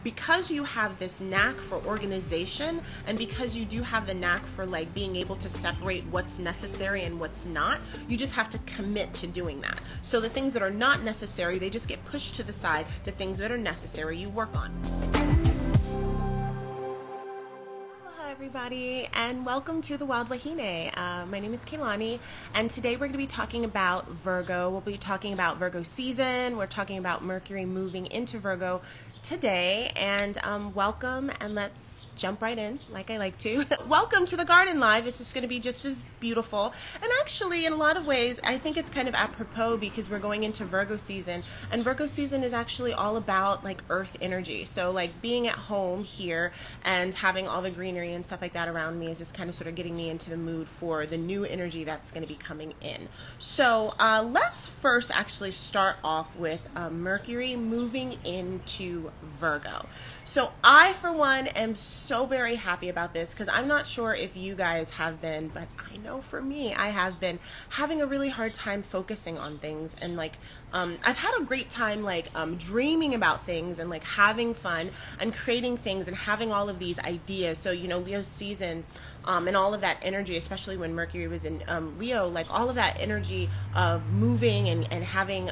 because you have this knack for organization, and because you do have the knack for like being able to separate what's necessary and what's not, you just have to commit to doing that. So the things that are not necessary, they just get pushed to the side. The things that are necessary, you work on. Everybody, and welcome to the Wild Wahine. My name is Kaylani, and today we're going to be talking about Virgo. We'll be talking about Virgo season. We're talking about Mercury moving into Virgo today, and welcome, and let's jump right in like I like to. Welcome to the Garden Live. This is going to be just as beautiful, and actually in a lot of ways I think it's kind of apropos because we're going into Virgo season, and Virgo season is actually all about like earth energy. So like being at home here and having all the greenery and stuff like that around me is just kind of sort of getting me into the mood for the new energy that's going to be coming in. So let's first actually start off with Mercury moving into Virgo. So I, for one, am so very happy about this because I'm not sure if you guys have been, but I know for me, I have been having a really hard time focusing on things, and like I've had a great time like dreaming about things and like having fun and creating things and having all of these ideas. So you know, Leo season and all of that energy, especially when Mercury was in Leo, like all of that energy of moving and having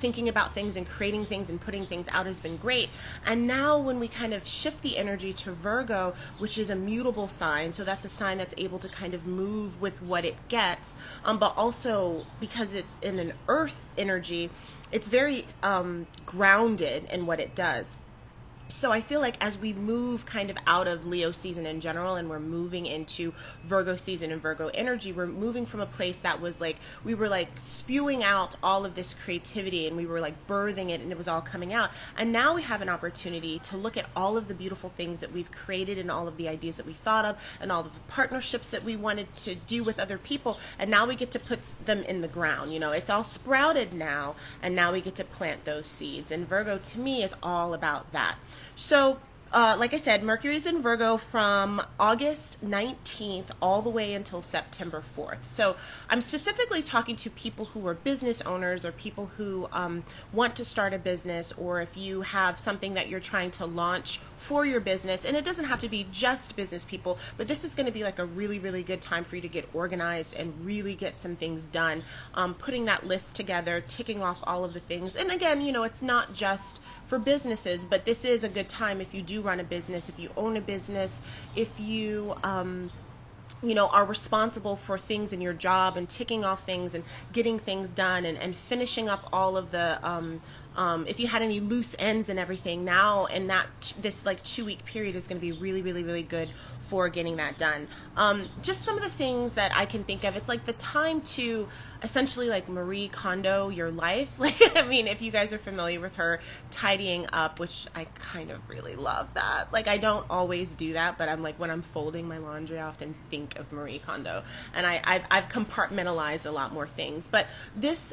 thinking about things and creating things and putting things out has been great. And now when we kind of shift the energy to Virgo, which is a mutable sign, so that's a sign that's able to kind of move with what it gets, but also because it's in an earth energy, it's very grounded in what it does. So I feel like as we move kind of out of Leo season in general and we're moving into Virgo season and Virgo energy, we're moving from a place that was like, we were like spewing out all of this creativity and we were like birthing it and it was all coming out. And now we have an opportunity to look at all of the beautiful things that we've created and all of the ideas that we thought of and all of the partnerships that we wanted to do with other people. And now we get to put them in the ground. You know, it's all sprouted now, and now we get to plant those seeds. And Virgo to me is all about that. So, like I said, Mercury is in Virgo from August 19th all the way until September 4th. So I'm specifically talking to people who are business owners or people who want to start a business, or if you have something that you're trying to launch for your business. And it doesn't have to be just business people, but this is going to be like a really, really good time for you to get organized and really get some things done. Putting that list together, ticking off all of the things. And again, you know, it's not just for businesses, but this is a good time if you do run a business, if you own a business, if you you know, are responsible for things in your job and ticking off things and getting things done and finishing up all of the if you had any loose ends and everything, now and that this like 2-week period is going to be really, really, really good for getting that done. Just some of the things that I can think of, it's like the time to essentially like Marie Kondo your life. Like, I mean, if you guys are familiar with her tidying up, which I kind of really love that. Like, I don't always do that, but I'm like, when I'm folding my laundry, I often think of Marie Kondo, and I've compartmentalized a lot more things. But this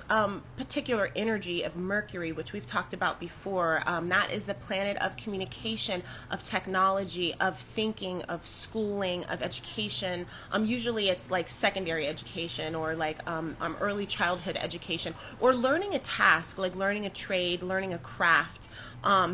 particular energy of Mercury, which we've talked about before, that is the planet of communication, of technology, of thinking, of schooling, of education. Usually it's like secondary education or like early childhood education, or learning a task, like learning a trade, learning a craft,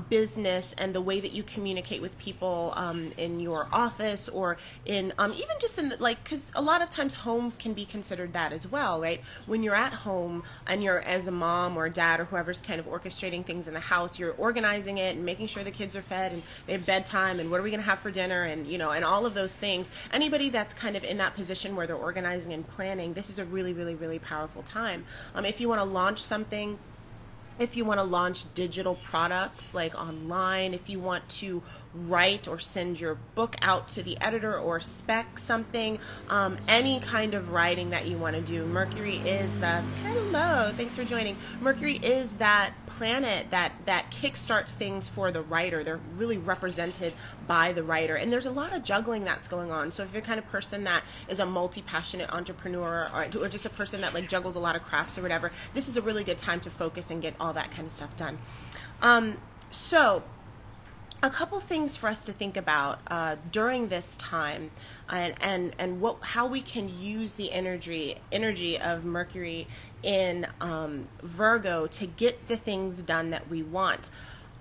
business, and the way that you communicate with people in your office, or in even just in the, like, because a lot of times home can be considered that as well, right? When you're at home and you're, as a mom or a dad or whoever's kind of orchestrating things in the house, you're organizing it and making sure the kids are fed and they have bedtime and what are we going to have for dinner, and you know, and all of those things. Anybody that's kind of in that position where they're organizing and planning, this is a really, really, really powerful time. If you want to launch something, if you want to launch digital products like online, if you want to write or send your book out to the editor or spec something, any kind of writing that you want to do, Mercury is the, hello, thanks for joining. Mercury is that planet that kickstarts things for the writer. They're really represented by the writer. And there's a lot of juggling that's going on. So if you're the kind of person that is a multi-passionate entrepreneur, or just a person that like juggles a lot of crafts or whatever, this is a really good time to focus and get all that kind of stuff done. So a couple things for us to think about during this time, and how we can use the energy of Mercury in Virgo to get the things done that we want.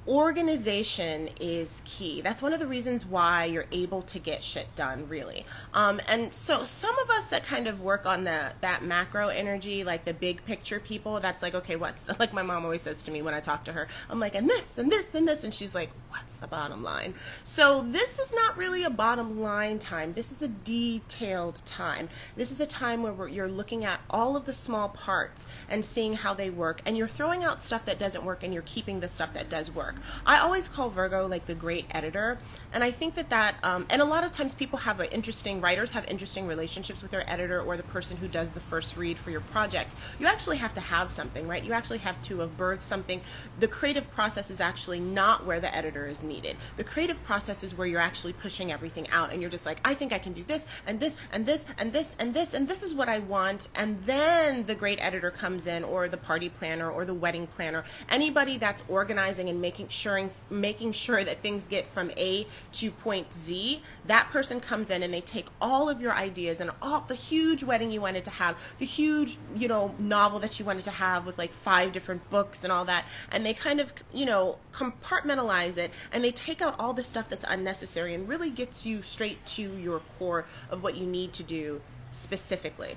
organization is key. That's one of the reasons why you're able to get shit done, really. And so some of us that kind of work on that macro energy, like the big picture people, that's like, okay, what's, like my mom always says to me when I talk to her, I'm like, and this, and this, and this, and she's like, what's the bottom line? So this is not really a bottom line time. This is a detailed time. This is a time where you're looking at all of the small parts and seeing how they work, and you're throwing out stuff that doesn't work and you're keeping the stuff that does work. I always call Virgo like the great editor, and I think that and a lot of times people have writers have interesting relationships with their editor or the person who does the first read for your project. You actually have to have something, right? You actually have to have birthed something. The creative process is actually not where the editor is needed. The creative process is where you're actually pushing everything out, and you're just like, I think I can do this, and this, and this, and this, and this, and this is what I want, and then the great editor comes in, or the party planner, or the wedding planner, anybody that's organizing and making sure that things get from A to point Z. That person comes in and they take all of your ideas and all the huge wedding you wanted to have, the huge, novel that you wanted to have with like 5 different books and all that, and they kind of, compartmentalize it, and they take out all the stuff that's unnecessary and really gets you straight to your core of what you need to do specifically.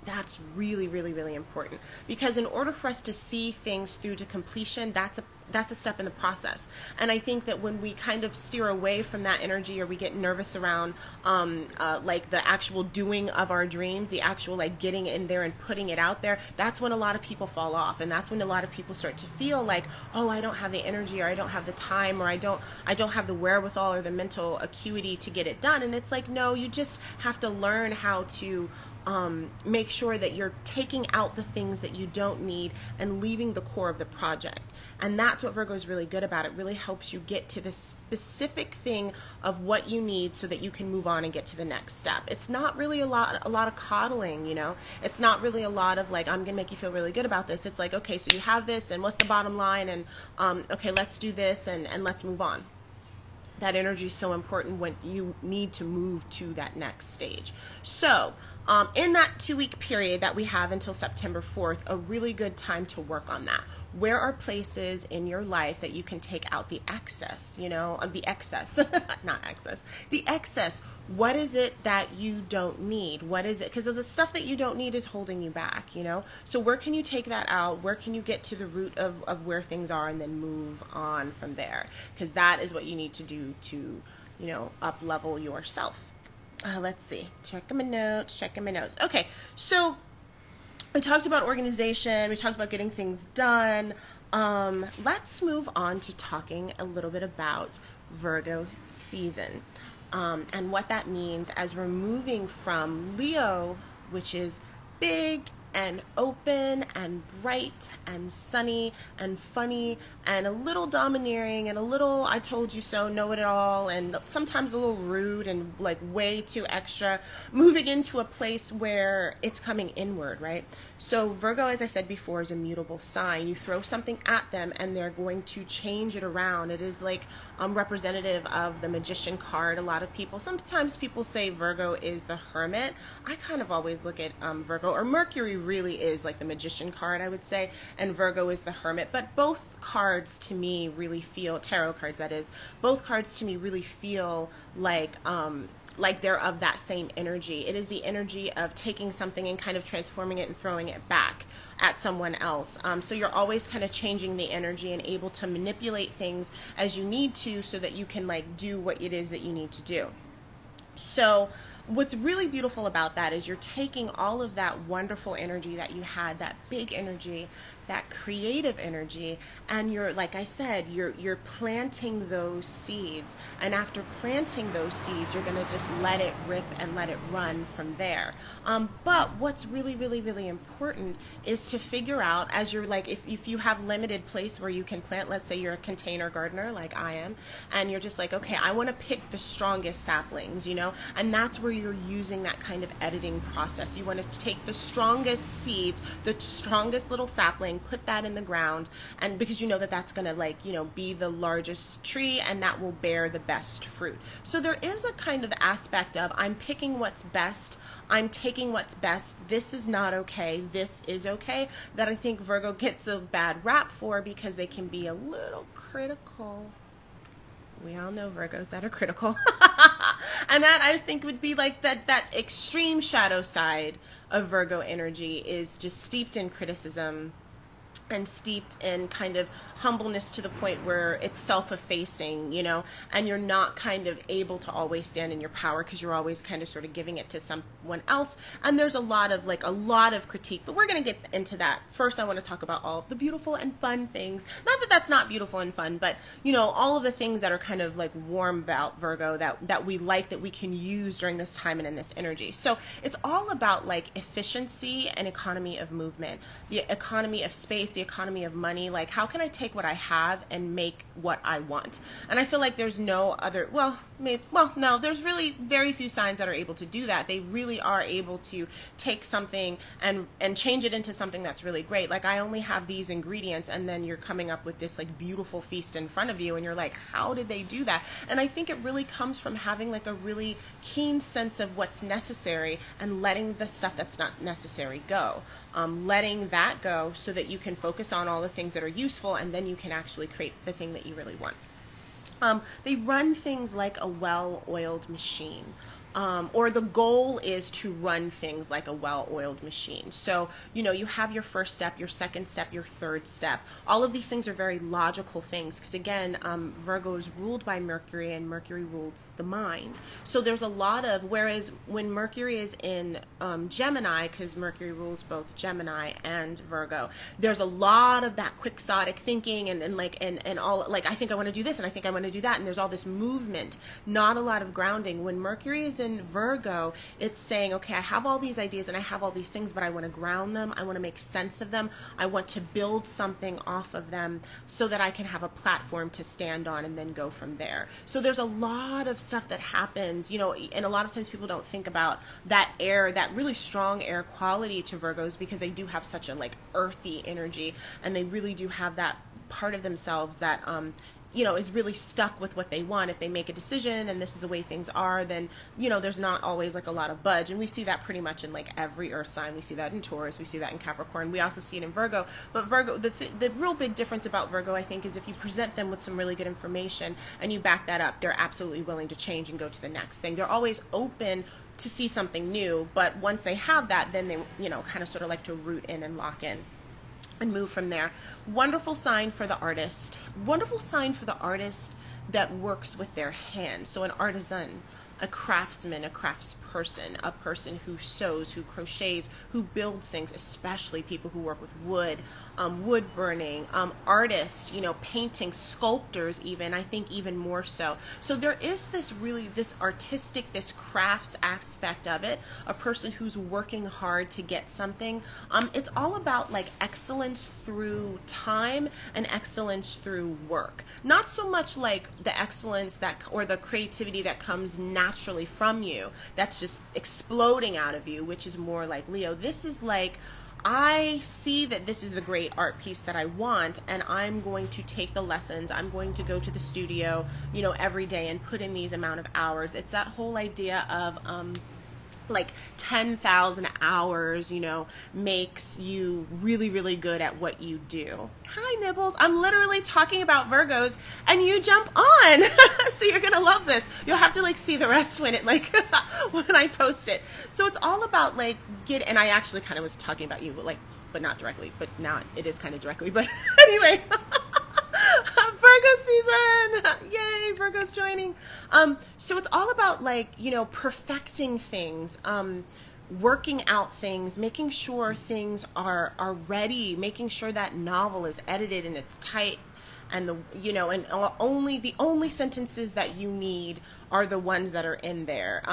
That's really, really, really important, because in order for us to see things through to completion, that's a step in the process. And I think that when we kind of steer away from that energy, or we get nervous around like the actual doing of our dreams, the actual like getting in there and putting it out there, that's when a lot of people fall off, and that's when a lot of people start to feel like, oh, I don't have the energy, or I don't have the time, or I don't have the wherewithal or the mental acuity to get it done. And it's like, no, you just have to learn how to make sure that you're taking out the things that you don't need and leaving the core of the project. And that's what Virgo is really good about. It really helps you get to the specific thing of what you need so that you can move on and get to the next step. It's not really a lot of coddling, It's not really a lot of like, I'm gonna make you feel really good about this. It's like, okay, so you have this, and what's the bottom line, and okay, let's do this, and let's move on. That energy is so important when you need to move to that next stage. So in that 2-week period that we have until September 4th, a really good time to work on that. Where are places in your life that you can take out the excess, the excess, not excess, the excess. What is it that you don't need? What is it? Because the stuff that you don't need is holding you back, So where can you take that out? Where can you get to the root of where things are, and then move on from there? Because that is what you need to do to, up level yourself. Let's see. Checking my notes. Okay, so we talked about organization. We talked about getting things done. Let's move on to talking a little bit about Virgo season and what that means as we're moving from Leo, which is big and open and bright and sunny and funny and a little domineering and a little I told you so, know it all, and sometimes a little rude and like way too extra, moving into a place where it's coming inward, right? So Virgo, as I said before, is a mutable sign. You throw something at them and they're going to change it around. It is like representative of the Magician card. Sometimes people say Virgo is the Hermit. I kind of always look at Virgo, or Mercury really is like the Magician card, I would say, and Virgo is the Hermit. But both cards to me really feel, tarot cards that is, both cards to me really feel like they're of that same energy. It is the energy of taking something and kind of transforming it and throwing it back at someone else. So you're always kind of changing the energy and able to manipulate things as you need to so that you can like do what it is that you need to do. So what's really beautiful about that is you're taking all of that wonderful energy that you had, that big energy, that creative energy, and you're, like I said, you're planting those seeds. And after planting those seeds, you're going to just let it rip and let it run from there. But what's really, really, really important is to figure out, as you're like, if you have limited place where you can plant, let's say you're a container gardener like I am, and you're just like, okay, I want to pick the strongest saplings, and that's where you're using that kind of editing process. You want to take the strongest seeds, the strongest little saplings, sapling, put that in the ground, and because you know that that's going to, like, you know, be the largest tree and that will bear the best fruit. So there is a kind of aspect of, I'm picking what's best, I'm taking what's best, this is not okay, this is okay, that I think Virgo gets a bad rap for because they can be a little critical. We all know Virgos that are critical. And that, I think, would be like that extreme shadow side of Virgo energy is just steeped in criticism and steeped in kind of humbleness to the point where it's self-effacing, you know, and you're not kind of able to always stand in your power because you're always kind of sort of giving it to someone else. And there's a lot of critique, but we're going to get into that. First, I want to talk about all the beautiful and fun things. Not that that's not beautiful and fun, but, you know, all of the things that are kind of like warm about Virgo that we like, that we can use during this time and in this energy. So it's all about like efficiency and economy of movement, the economy of space, the economy of money. Like, how can I take what I have and make what I want? And I feel like there's no other, no, there's really very few signs that are able to do that. They really are able to take something and change it into something that's really great. Like, I only have these ingredients, and then you're coming up with this like beautiful feast in front of you, and you're like, how did they do that? And I think it really comes from having like a really keen sense of what's necessary and letting the stuff that's not necessary go. Letting that go so that you can focus on all the things that are useful, and then you can actually create the thing that you really want. They run things like a well-oiled machine. Or the goal is to run things like a well-oiled machine. So, you know, you have your first step, your second step, your third step. All of these things are very logical things because, again, Virgo is ruled by Mercury, and Mercury rules the mind. So there's a lot of, whereas when Mercury is in Gemini, because Mercury rules both Gemini and Virgo, there's a lot of that quixotic thinking and all, like, I think I want to do this and I think I want to do that, and there's all this movement, not a lot of grounding. When Mercury is in Virgo, it's saying, okay, I have all these ideas and I have all these things, but I want to ground them. I want to make sense of them. I want to build something off of them so that I can have a platform to stand on and then go from there. So there's a lot of stuff that happens, you know, and a lot of times people don't think about that air, that really strong air quality to Virgos, because they do have such a like earthy energy, and they really do have that part of themselves that you know, is really stuck with what they want. If they make a decision and this is the way things are, then, you know, there's not always like a lot of budge. And we see that pretty much in like every earth sign. We see that in Taurus. We see that in Capricorn. We also see it in Virgo. But Virgo, the real big difference about Virgo, I think, is if you present them with some really good information and you back that up, they're absolutely willing to change and go to the next thing. They're always open to see something new. But once they have that, then they, you know, kind of sort of like to root in and lock in and move from there. Wonderful sign for the artist. Wonderful sign for the artist that works with their hands. So an artisan, a craftsman, a craftsperson, a person who sews, who crochets, who builds things, especially people who work with wood, wood burning, artists, you know, painting, sculptors even, I think even more so. So there is this really, this artistic, this crafts aspect of it, a person who's working hard to get something. It's all about like excellence through time and excellence through work. Not so much like the excellence that, or the creativity that comes naturally from you, that's just exploding out of you, which is more like Leo. This is like, I see that this is the great art piece that I want, and I'm going to take the lessons. I'm going to go to the studio, you know, every day and put in these amount of hours. It's that whole idea of like 10,000 hours, you know, makes you really, really good at what you do. Hi, Nibbles. I'm literally talking about Virgos and you jump on. So you're going to love this. You'll have to like see the rest when it like, when I post it. So it's all about like and I actually kind of was talking about you, but like, but not directly, but now it is kind of directly, but anyway. Virgo season! Yay, Virgo's joining. So it's all about like, you know, perfecting things, working out things, making sure things are ready, making sure that novel is edited and it's tight, and the, you know, and the only sentences that you need are the ones that are in there.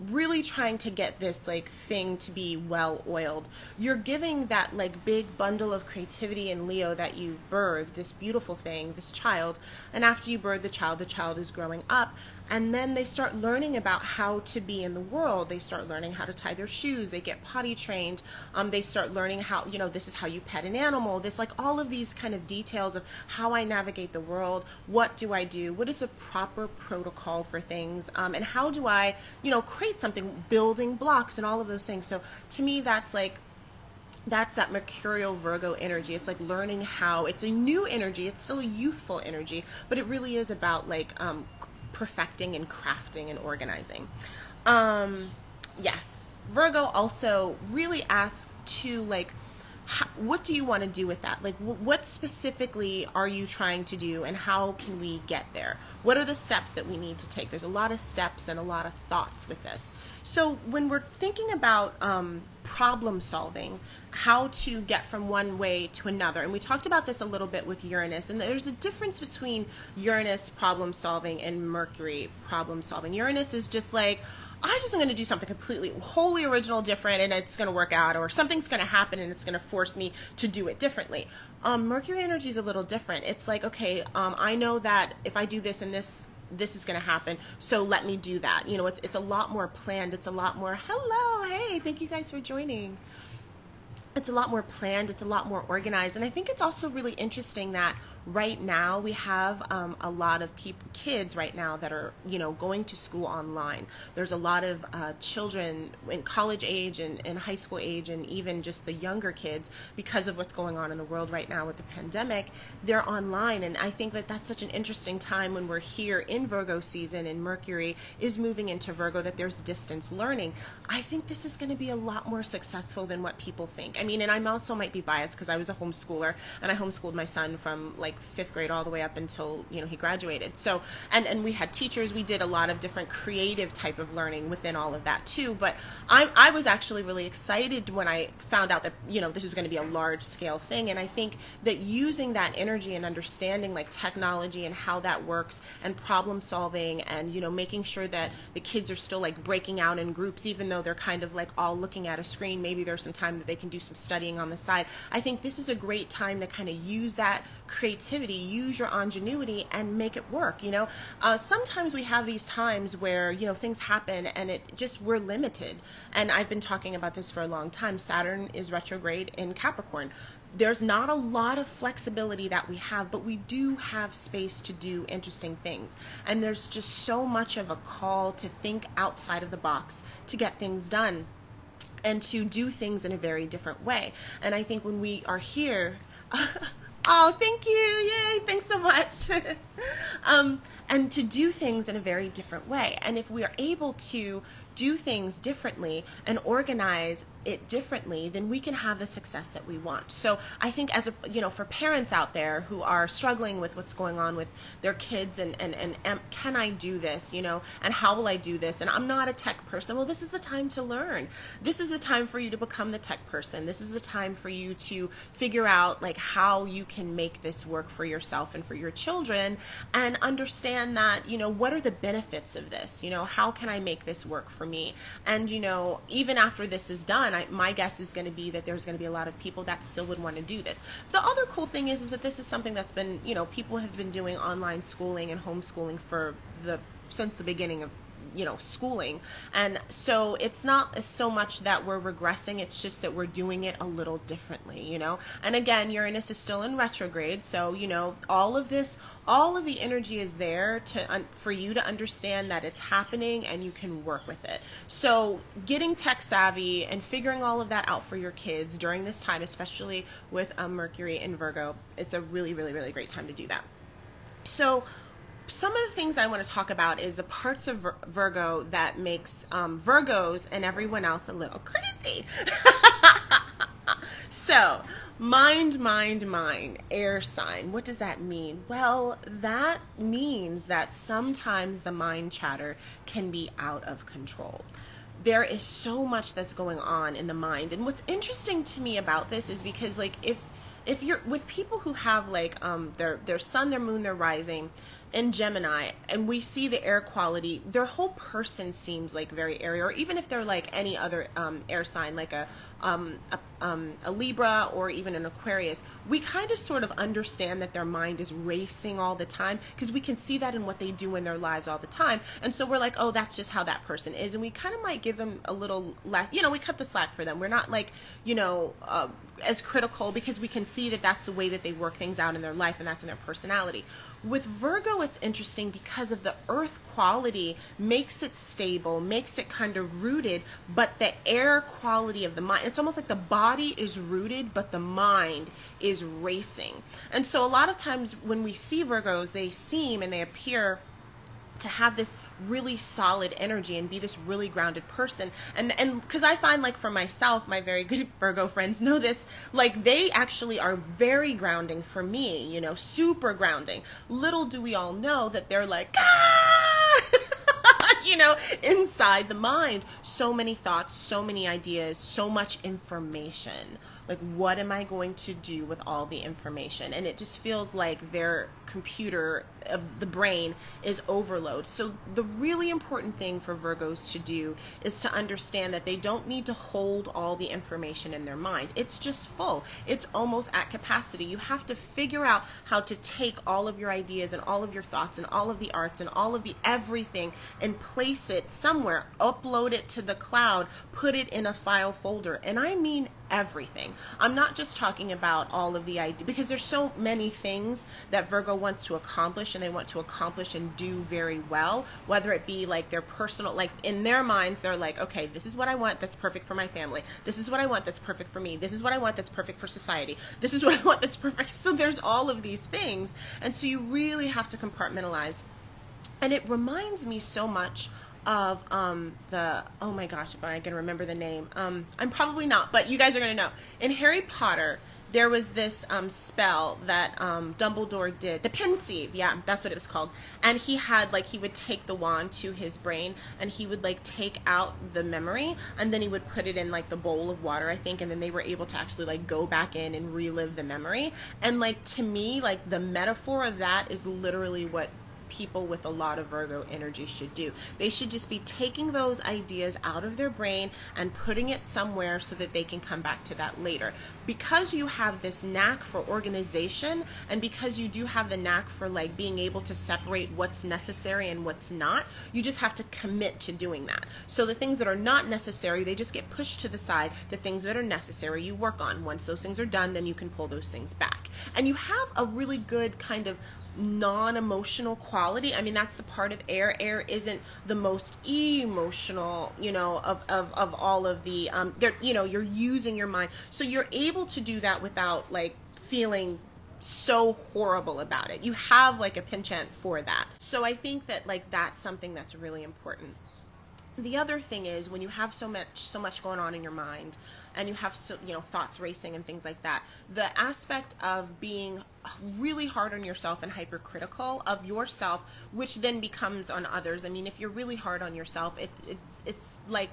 Really trying to get this like thing to be well oiled. You're giving that like big bundle of creativity in Leo that you birthed, this beautiful thing, this child, and after you birth the child is growing up, and then they start learning about how to be in the world. They start learning how to tie their shoes. They get potty trained. They start learning how, you know, this is how you pet an animal. This, like, all of these kind of details of how I navigate the world. What do I do? What is the proper protocol for things? And how do I, you know, create something, building blocks and all of those things. So to me, that's that Mercurial Virgo energy. It's like learning how, it's a new energy. It's still a youthful energy, but it really is about like, perfecting and crafting and organizing. Yes, Virgo also really asks to like, what do you want to do with that? Like, what specifically are you trying to do, and how can we get there? What are the steps that we need to take? There's a lot of steps and a lot of thoughts with this. So when we're thinking about problem solving, how to get from one way to another, and we talked about this a little bit with Uranus, and there's a difference between Uranus problem solving and Mercury problem solving. Uranus is just like, I just am going to do something completely, wholly original, different, and it's going to work out, or something's going to happen and it's going to force me to do it differently. Mercury energy is a little different. It's like, okay, I know that if I do this and this is going to happen, so let me do that. You know, it's a lot more planned. It's a lot more, hello, hey, thank you guys for joining. It's a lot more planned, it's a lot more organized, and I think it's also really interesting that right now we have a lot of kids right now that are, you know, going to school online. There's a lot of children in college age and high school age, and even just the younger kids, because of what's going on in the world right now with the pandemic, they're online. And I think that that's such an interesting time when we're here in Virgo season and Mercury is moving into Virgo, that there's distance learning. I think this is going to be a lot more successful than what people think. I mean, and I also might be biased because I was a homeschooler, and I homeschooled my son from like 5th grade all the way up until, you know, he graduated. So, and we had teachers, we did a lot of different creative type of learning within all of that too. But I was actually really excited when I found out that, you know, this is going to be a large scale thing. And I think that using that energy and understanding like technology and how that works and problem solving, and, you know, making sure that the kids are still like breaking out in groups, even though they're kind of like all looking at a screen, maybe there's some time that they can do some studying on the side. I think this is a great time to kind of use that creativity, use your ingenuity, and make it work. You know, sometimes we have these times where, you know, things happen and it just, we're limited. And I've been talking about this for a long time. Saturn is retrograde in Capricorn. There's not a lot of flexibility that we have, but we do have space to do interesting things. And there's just so much of a call to think outside of the box to get things done and to do things in a very different way. And I think when we are here, oh, thank you, yay, thanks so much. And to do things in a very different way. And if we are able to do things differently and organize it differently, then we can have the success that we want. So I think, as a, you know, for parents out there who are struggling with what's going on with their kids and can I do this, you know, and how will I do this? And I'm not a tech person. Well, this is the time to learn. This is the time for you to become the tech person. This is the time for you to figure out like how you can make this work for yourself and for your children, and understand that, you know, what are the benefits of this? You know, how can I make this work for me? And, you know, even after this is done, my guess is going to be that there's going to be a lot of people that still would want to do this. The other cool thing is that this is something that's been, you know, people have been doing online schooling and homeschooling since the beginning of, you know, schooling. And so it's not so much that we're regressing, it's just that we're doing it a little differently, you know. And again, Uranus is still in retrograde, so, you know, all of the energy is there for you to understand that it's happening and you can work with it. So getting tech savvy and figuring all of that out for your kids during this time, especially with Mercury in Virgo, it's a really, really, really great time to do that. So some of the things that I want to talk about is the parts of Virgo that makes Virgos and everyone else a little crazy. So, mind, air sign. What does that mean? Well, that means that sometimes the mind chatter can be out of control. There is so much that's going on in the mind. And what's interesting to me about this is because, like, if you're with people who have like their sun, their moon, their rising, in Gemini and we see the air quality, their whole person seems like very airy, or even if they're like any other air sign, like a Libra or even an Aquarius, we kind of sort of understand that their mind is racing all the time because we can see that in what they do in their lives all the time. And so we're like, oh, that's just how that person is. And we kind of might give them a little less, you know, we cut the slack for them. We're not like, you know, as critical because we can see that that's the way that they work things out in their life and that's in their personality. With Virgo, it's interesting because of the earth quality makes it stable, makes it kind of rooted, but the air quality of the mind, it's almost like the body is rooted, but the mind is racing. And so a lot of times when we see Virgos, they seem and they appear to have this really solid energy and be this really grounded person. And because I find, like, for myself, my very good Virgo friends know this, like, they actually are very grounding for me, you know, super grounding. Little do we all know that they're like, ah! You know, inside the mind, so many thoughts, so many ideas, so much information. Like, what am I going to do with all the information? And it just feels like their computer of the brain is overload. So the really important thing for Virgos to do is to understand that they don't need to hold all the information in their mind. It's just full. It's almost at capacity. You have to figure out how to take all of your ideas and all of your thoughts and all of the arts and all of the everything and place it somewhere, upload it to the cloud, put it in a file folder. And I mean everything. I'm not just talking about all of the ideas, because there's so many things that Virgo wants to accomplish and they want to accomplish and do very well, whether it be like their personal, like in their minds, they're like, okay, this is what I want that's perfect for my family. This is what I want that's perfect for me. This is what I want that's perfect for society. This is what I want that's perfect. So there's all of these things. And so you really have to compartmentalize. And it reminds me so much of oh my gosh, if I can remember the name, I'm probably not, but you guys are gonna know. In Harry Potter, there was this spell that Dumbledore did, the pensieve, yeah, that's what it was called. And he had, like, he would take the wand to his brain and he would, like, take out the memory and then he would put it in, like, the bowl of water, I think, and then they were able to actually, like, go back in and relive the memory. And, like, to me, like, the metaphor of that is literally what people with a lot of Virgo energy should do. They should just be taking those ideas out of their brain and putting it somewhere so that they can come back to that later. Because you have this knack for organization and because you do have the knack for, like, being able to separate what's necessary and what's not, you just have to commit to doing that. So the things that are not necessary, they just get pushed to the side. The things that are necessary, you work on. Once those things are done, then you can pull those things back. And you have a really good kind of non-emotional quality. I mean, that's the part of air. Air isn't the most emotional, you know, of all of the, you know, you're using your mind. So you're able to do that without, like, feeling so horrible about it. You have, like, a penchant for that. So I think that, like, that's something that's really important. The other thing is when you have so much going on in your mind and you have thoughts racing and things like that, the aspect of being really hard on yourself and hypercritical of yourself, which then becomes on others. I mean, if you're really hard on yourself, it's like,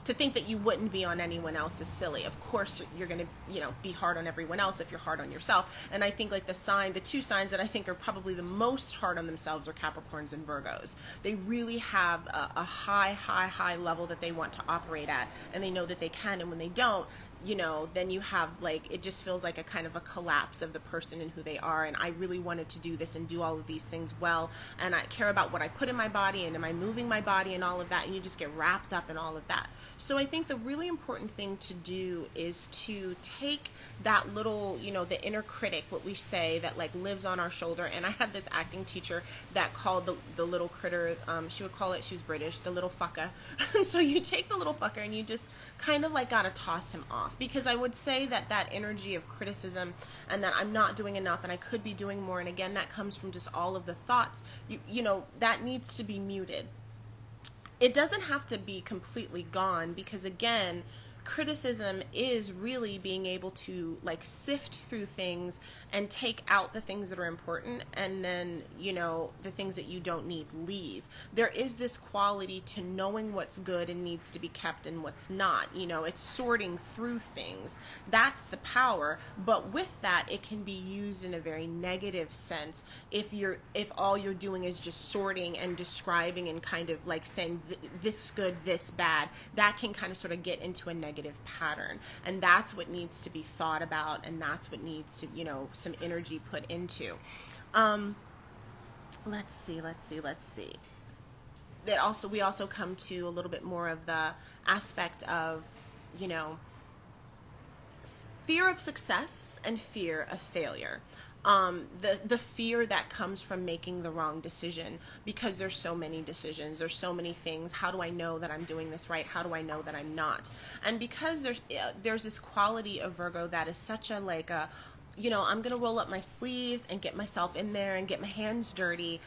to think that you wouldn't be on anyone else is silly. Of course, you're going to, be hard on everyone else if you're hard on yourself. And I think, like, the two signs that I think are probably the most hard on themselves are Capricorns and Virgos. They really have a high level that they want to operate at, and they know that they can. And when they don't, then you have, like, it just feels like a kind of a collapse of the person and who they are. And I really wanted to do this and do all of these things well, and I care about what I put in my body and am I moving my body and all of that, and you just get wrapped up in all of that. So I think the really important thing to do is to take that little, the inner critic, what we say, that, like, lives on our shoulder. And I had this acting teacher that called the little critter, she would call it, she was British, the little fucker. So you take the little fucker and you just kind of, like, gotta toss him off, because I would say that that energy of criticism and that I'm not doing enough and I could be doing more, and again, that comes from just all of the thoughts, that needs to be muted. It doesn't have to be completely gone, because again, criticism is really being able to like sift through things and take out the things that are important, and then, you know, the things that you don't need, leave. There is this quality to knowing what's good and needs to be kept and what's not. You know, it's sorting through things. That's the power. But with that, it can be used in a very negative sense if all you're doing is just sorting and describing and kind of like saying this good, this bad. That can kind of sort of get into a negative pattern, and that's what needs to be thought about, and that's what needs to, you know, some energy put into. Let's see. That also, we also come to a little bit more of the aspect of, you know, fear of success and fear of failure. The fear that comes from making the wrong decision, because there's so many decisions, there's so many things. How do I know that I'm doing this right? How do I know that I'm not? And because there's this quality of Virgo that is such a like a, you know, I'm going to roll up my sleeves and get myself in there and get my hands dirty.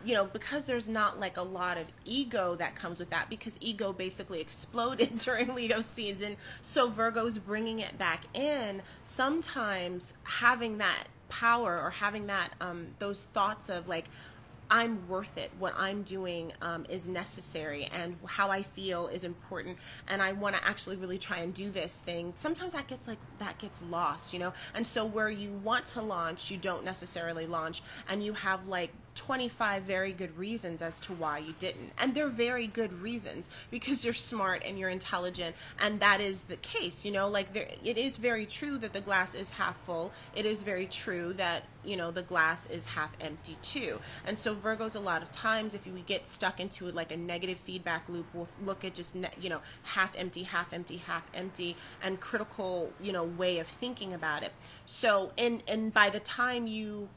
You know, because there's not like a lot of ego that comes with that, because ego basically exploded during Leo season. So Virgo's bringing it back in. Sometimes having that power, or having that, those thoughts of like, I'm worth it, what I'm doing is necessary, and how I feel is important, and I want to actually really try and do this thing. Sometimes that gets lost, you know. And so where you want to launch, you don't necessarily launch, and you have like 25 very good reasons as to why you didn't. And they're very good reasons, because you're smart and you're intelligent, and that is the case, you know. Like, it is very true that the glass is half full. It is very true that, you know, the glass is half empty too. And so Virgos, a lot of times, if we get stuck into like a negative feedback loop, we'll look at just, you know, half empty, half empty, half empty, and critical, you know, way of thinking about it. So, and by the time you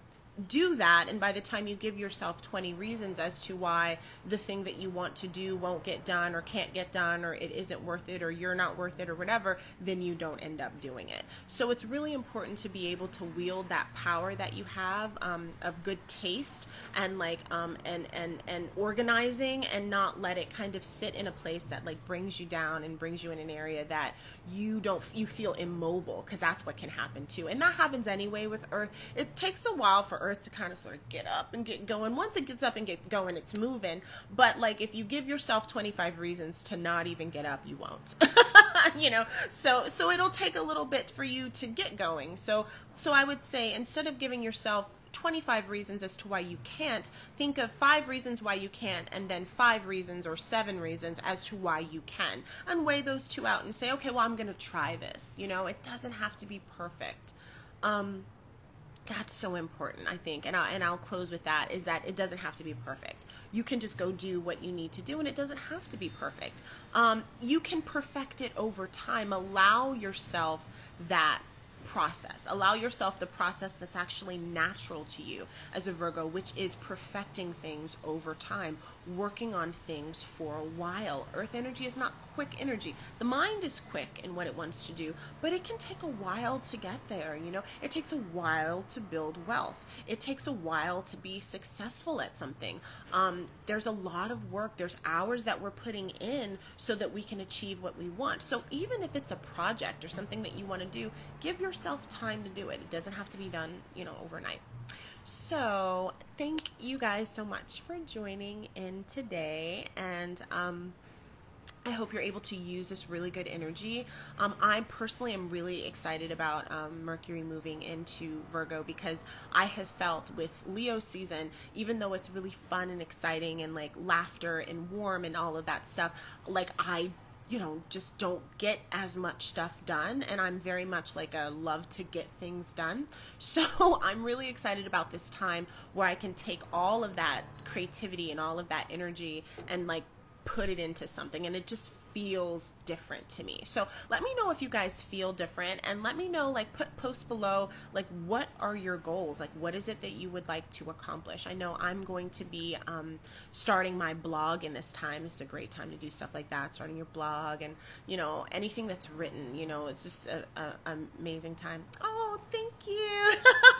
do that, and by the time you give yourself 20 reasons as to why the thing that you want to do won't get done, or can't get done, or it isn't worth it, or you're not worth it, or whatever, then you don't end up doing it. So it's really important to be able to wield that power that you have, of good taste, and like and organizing, and not let it kind of sit in a place that like brings you down and brings you in an area that you feel immobile, because that's what can happen too. And that happens anyway with Earth. It takes a while for Earth to kind of sort of get up and get going. Once it gets up and get going, it's moving. But like, if you give yourself 25 reasons to not even get up, you won't. You know, so it'll take a little bit for you to get going. So I would say, instead of giving yourself 25 reasons as to why you can't, think of 5 reasons why you can't, and then 5 reasons or 7 reasons as to why you can, and weigh those two out and say, okay, well, I'm going to try this. You know, it doesn't have to be perfect. That's so important, I think, and I'll close with that, is that it doesn't have to be perfect. You can just go do what you need to do, and it doesn't have to be perfect. You can perfect it over time. Allow yourself that process. Allow yourself the process that's actually natural to you as a Virgo, which is perfecting things over time, working on things for a while. Earth energy is not quick energy. The mind is quick in what it wants to do, but it can take a while to get there. You know, it takes a while to build wealth. It takes a while to be successful at something. There's a lot of work. There's hours that we're putting in so that we can achieve what we want. So even if it's a project or something that you want to do, give yourself time to do it. It doesn't have to be done, you know, overnight. So thank you guys so much for joining in today, and I hope you're able to use this really good energy. I personally am really excited about Mercury moving into Virgo, because I have felt with Leo season, even though it's really fun and exciting and like laughter and warm and all of that stuff, like you know, just don't get as much stuff done, and I'm very much like a love to get things done. So I'm really excited about this time where I can take all of that creativity and all of that energy and like put it into something, and it just feels different to me. So let me know if you guys feel different, and let me know, like, post below, like, what are your goals? Like, what is it that you would like to accomplish? I know I'm going to be starting my blog in this time. This is a great time to do stuff like that, starting your blog, and, you know, anything that's written, you know, it's just an amazing time. Oh, thank you.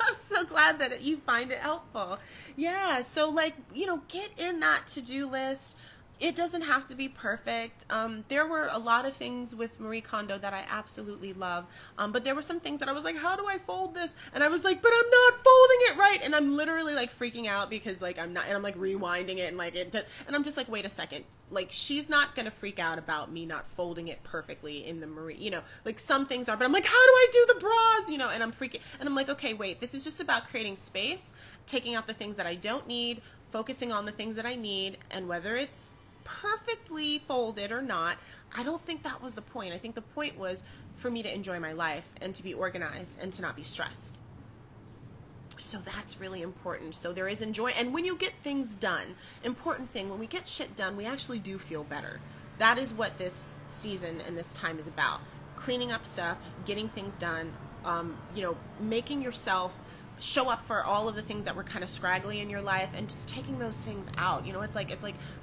I'm so glad that you find it helpful. Yeah, so, like, you know, get in that to-do list. It doesn't have to be perfect. There were a lot of things with Marie Kondo that I absolutely love, but there were some things that I was like, how do I fold this? And I was like, but I'm not folding it right, and I'm literally like freaking out because like I'm not, and I'm like rewinding it and like and I'm just like, wait a second, like she's not gonna freak out about me not folding it perfectly in the Marie, you know, like some things are, but I'm like, how do I do the bras, you know, and I'm freaking, and I'm like, okay, wait, this is just about creating space, taking out the things that I don't need, focusing on the things that I need, and whether it's perfectly folded or not, I don't think that was the point. I think the point was for me to enjoy my life and to be organized and to not be stressed. So that's really important. So there is enjoy, and when you get things done, important thing, when we get shit done, we actually do feel better. That is what this season and this time is about. Cleaning up stuff, getting things done, you know, making yourself show up for all of the things that were kind of scraggly in your life and just taking those things out. You know, it's like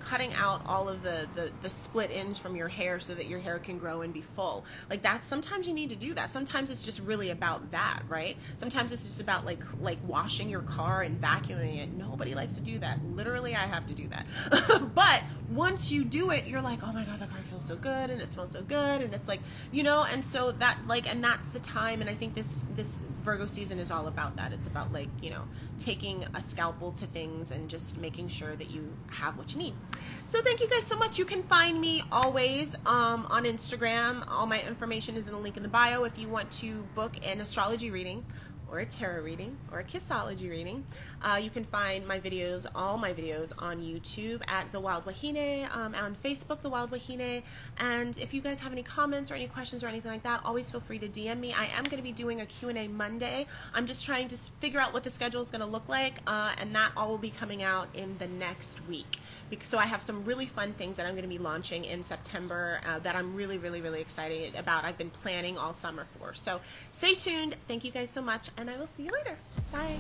cutting out all of the split ends from your hair so that your hair can grow and be full. Like that, sometimes you need to do that. Sometimes it's just really about that, right? Sometimes it's just about like washing your car and vacuuming it. Nobody likes to do that. Literally, I have to do that. But once you do it, you're like, oh my God, the car feels so good and it smells so good. And it's like, you know, and so that like, and that's the time. And I think this Virgo season is all about that. It's about like, you know, taking a scalpel to things and just making sure that you have what you need. So thank you guys so much. You can find me always on Instagram. All my information is in the link in the bio if you want to book an astrology reading or a tarot reading or a kissology reading. You can find my videos, all my videos, on YouTube at The Wild Wahine, on Facebook, The Wild Wahine. And if you guys have any comments or any questions or anything like that, always feel free to DM me. I am going to be doing a Q&A Monday. I'm just trying to figure out what the schedule is going to look like, and that all will be coming out in the next week. So I have some really fun things that I'm going to be launching in September that I'm really, really, really excited about. I've been planning all summer for. So stay tuned. Thank you guys so much, and I will see you later. Bye.